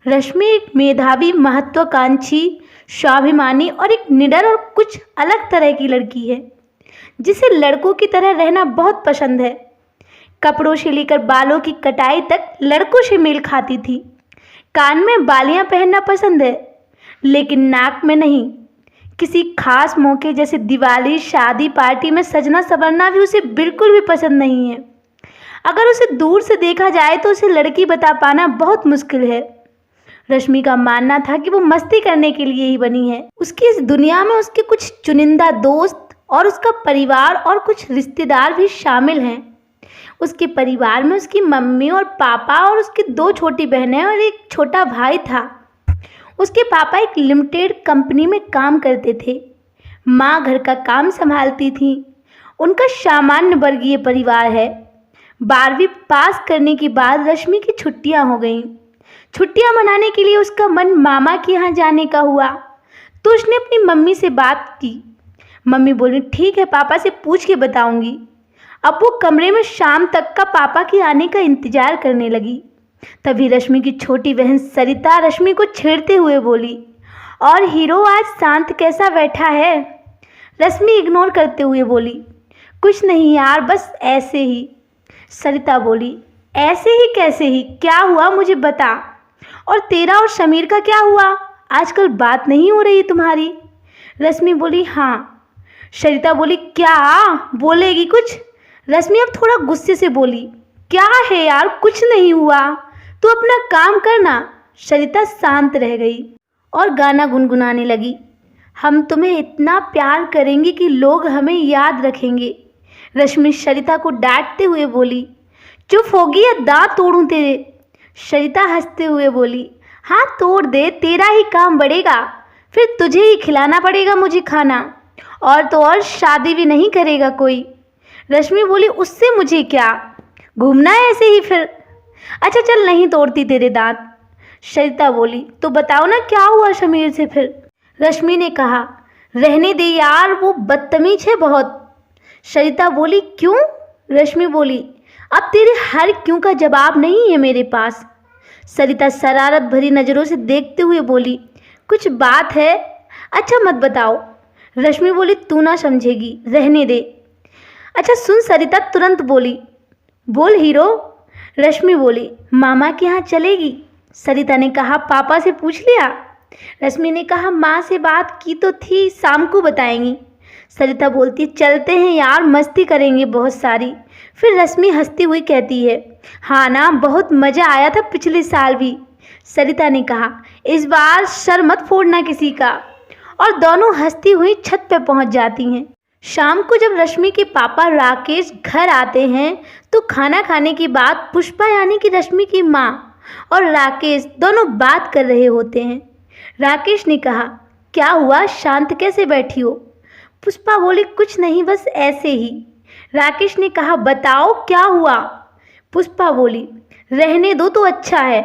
रश्मि एक मेधावी, महत्वाकांक्षी, स्वाभिमानी और एक निडर और कुछ अलग तरह की लड़की है जिसे लड़कों की तरह रहना बहुत पसंद है। कपड़ों से लेकर बालों की कटाई तक लड़कों से मेल खाती थी। कान में बालियां पहनना पसंद है, लेकिन नाक में नहीं। किसी खास मौके जैसे दिवाली, शादी, पार्टी में सजना संवरना भी उसे बिल्कुल भी पसंद नहीं है। अगर उसे दूर से देखा जाए तो उसे लड़की बता पाना बहुत मुश्किल है। रश्मि का मानना था कि वो मस्ती करने के लिए ही बनी है। उसकी इस दुनिया में उसके कुछ चुनिंदा दोस्त और उसका परिवार और कुछ रिश्तेदार भी शामिल हैं। उसके परिवार में उसकी मम्मी और पापा और उसकी 2 छोटी बहनें और एक छोटा भाई था। उसके पापा एक लिमिटेड कंपनी में काम करते थे। माँ घर का काम संभालती थी। उनका सामान्य वर्गीय परिवार है। 12वीं पास करने के बाद रश्मि की छुट्टियां हो गईं। छुट्टियां मनाने के लिए उसका मन मामा के यहाँ जाने का हुआ, तो उसने अपनी मम्मी से बात की। मम्मी बोली, ठीक है, पापा से पूछ के बताऊंगी। अब वो कमरे में शाम तक का पापा के आने का इंतजार करने लगी। तभी रश्मि की छोटी बहन सरिता रश्मि को छेड़ते हुए बोली, और हीरो आज शांत कैसा बैठा है? रश्मि इग्नोर करते हुए बोली, कुछ नहीं यार, बस ऐसे ही। सरिता बोली, ऐसे ही कैसे ही? क्या हुआ मुझे बता। और तेरा और समीर का क्या हुआ? आजकल बात नहीं हो रही तुम्हारी। रश्मि बोली, हाँ। सरिता बोली, क्या बोलेगी कुछ? रश्मि अब थोड़ा गुस्से से बोली, क्या है यार, कुछ नहीं हुआ, तू अपना काम करना। सरिता शांत रह गई और गाना गुनगुनाने लगी। हम तुम्हें इतना प्यार करेंगे कि लोग हमें याद रखेंगे। रश्मि सरिता को डांटते हुए बोली, चुप होगी या दांत तोड़ूं तेरे? सरिता हंसते हुए बोली, हाँ तोड़ दे, तेरा ही काम बढ़ेगा, फिर तुझे ही खिलाना पड़ेगा मुझे खाना, और तो और शादी भी नहीं करेगा कोई। रश्मि बोली, उससे मुझे क्या, घूमना है ऐसे ही फिर। अच्छा चल, नहीं तोड़ती तेरे दांत। सरिता बोली, तो बताओ ना क्या हुआ समीर से फिर? रश्मि ने कहा, रहने दे यार, वो बदतमीज है बहुत। सरिता बोली, क्यों? रश्मि बोली, अब तेरे हर क्यों का जवाब नहीं है मेरे पास। सरिता शरारत भरी नज़रों से देखते हुए बोली, कुछ बात है? अच्छा मत बताओ। रश्मि बोली, तू ना समझेगी, रहने दे। अच्छा सुन। सरिता तुरंत बोली, बोल हीरो। रश्मि बोली, मामा के यहाँ चलेगी? सरिता ने कहा, पापा से पूछ लिया? रश्मि ने कहा, माँ से बात की तो थी, शाम को बताएंगी। सरिता बोलती, चलते हैं यार, मस्ती करेंगे बहुत सारी। फिर रश्मि हंसती हुई कहती है, हाँ ना, बहुत मज़ा आया था पिछले साल भी। सरिता ने कहा, इस बार सर मत फोड़ना किसी का। और दोनों हंसती हुई छत पर पहुंच जाती हैं। शाम को जब रश्मि के पापा राकेश घर आते हैं तो खाना खाने के बाद पुष्पा यानी कि रश्मि की माँ और राकेश दोनों बात कर रहे होते हैं। राकेश ने कहा, क्या हुआ, शांत कैसे बैठी हो? पुष्पा बोली, कुछ नहीं, बस ऐसे ही। राकेश ने कहा, बताओ क्या हुआ? पुष्पा बोली, रहने दो तो अच्छा है,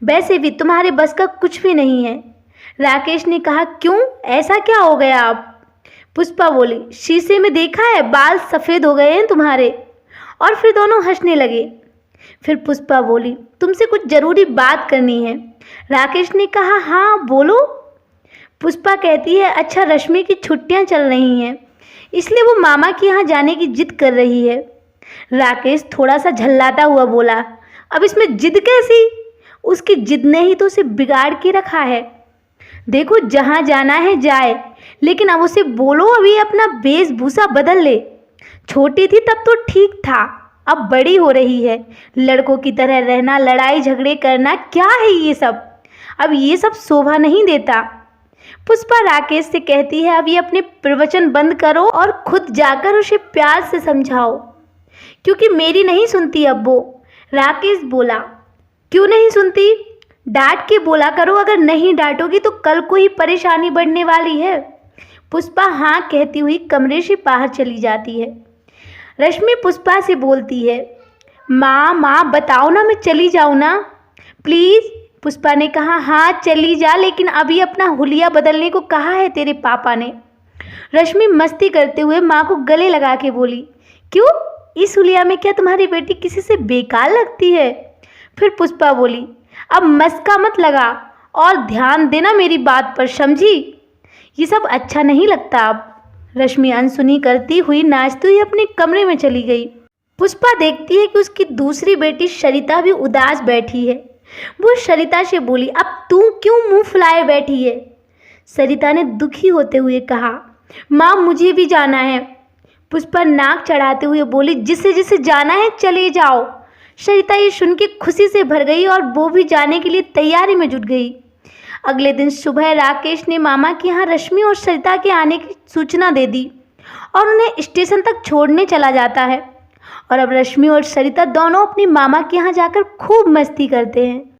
वैसे भी तुम्हारे बस का कुछ भी नहीं है। राकेश ने कहा, क्यों, ऐसा क्या हो गया अब? पुष्पा बोली, शीशे में देखा है, बाल सफ़ेद हो गए हैं तुम्हारे। और फिर दोनों हंसने लगे। फिर पुष्पा बोली, तुमसे कुछ ज़रूरी बात करनी है। राकेश ने कहा, हाँ बोलो। पुष्पा कहती है, अच्छा रश्मि की छुट्टियां चल रही हैं, इसलिए वो मामा के यहाँ जाने की जिद कर रही है। राकेश थोड़ा सा झल्लाता हुआ बोला, अब इसमें जिद कैसी? उसकी जिद ने ही तो उसे बिगाड़ के रखा है। देखो जहाँ जाना है जाए, लेकिन अब उसे बोलो अभी अपना वेशभूषा बदल ले। छोटी थी तब तो ठीक था, अब बड़ी हो रही है, लड़कों की तरह रहना, लड़ाई झगड़े करना, क्या है ये सब? अब ये सब शोभा नहीं देता। पुष्पा राकेश से कहती है, अब ये अपने प्रवचन बंद करो और खुद जाकर उसे प्यार से समझाओ, क्योंकि मेरी नहीं सुनती अब वो। राकेश बोला, क्यों नहीं सुनती? डांट के बोला करो, अगर नहीं डांटोगी तो कल को ही परेशानी बढ़ने वाली है। पुष्पा हाँ कहती हुई कमरे से बाहर चली जाती है। रश्मि पुष्पा से बोलती है, माँ बताओ ना, मैं चली जाऊँ ना प्लीज़? पुष्पा ने कहा, हाँ चली जा, लेकिन अभी अपना हुलिया बदलने को कहा है तेरे पापा ने। रश्मि मस्ती करते हुए माँ को गले लगा के बोली, क्यों, इस हुलिया में क्या तुम्हारी बेटी किसी से बेकार लगती है? फिर पुष्पा बोली, अब मस्का मत लगा और ध्यान देना मेरी बात पर, समझी? ये सब अच्छा नहीं लगता अब। रश्मि अनसुनी करती हुई नाचती हुई अपने कमरे में चली गई। पुष्पा देखती है कि उसकी दूसरी बेटी सरिता भी उदास बैठी है। वो सरिता से बोली, अब तू क्यों मुंह फुलाए बैठी है? सरिता ने दुखी होते हुए कहा, माँ मुझे भी जाना है। पुष्पा नाक चढ़ाते हुए बोली, जिसे जिसे जाना है चले जाओ। सरिता ये सुन के खुशी से भर गई और वो भी जाने के लिए तैयारी में जुट गई। अगले दिन सुबह राकेश ने मामा के यहाँ रश्मि और सरिता के आने की सूचना दे दी और उन्हें स्टेशन तक छोड़ने चला जाता है। और अब रश्मि और सरिता दोनों अपनी मामा के यहाँ जाकर खूब मस्ती करते हैं।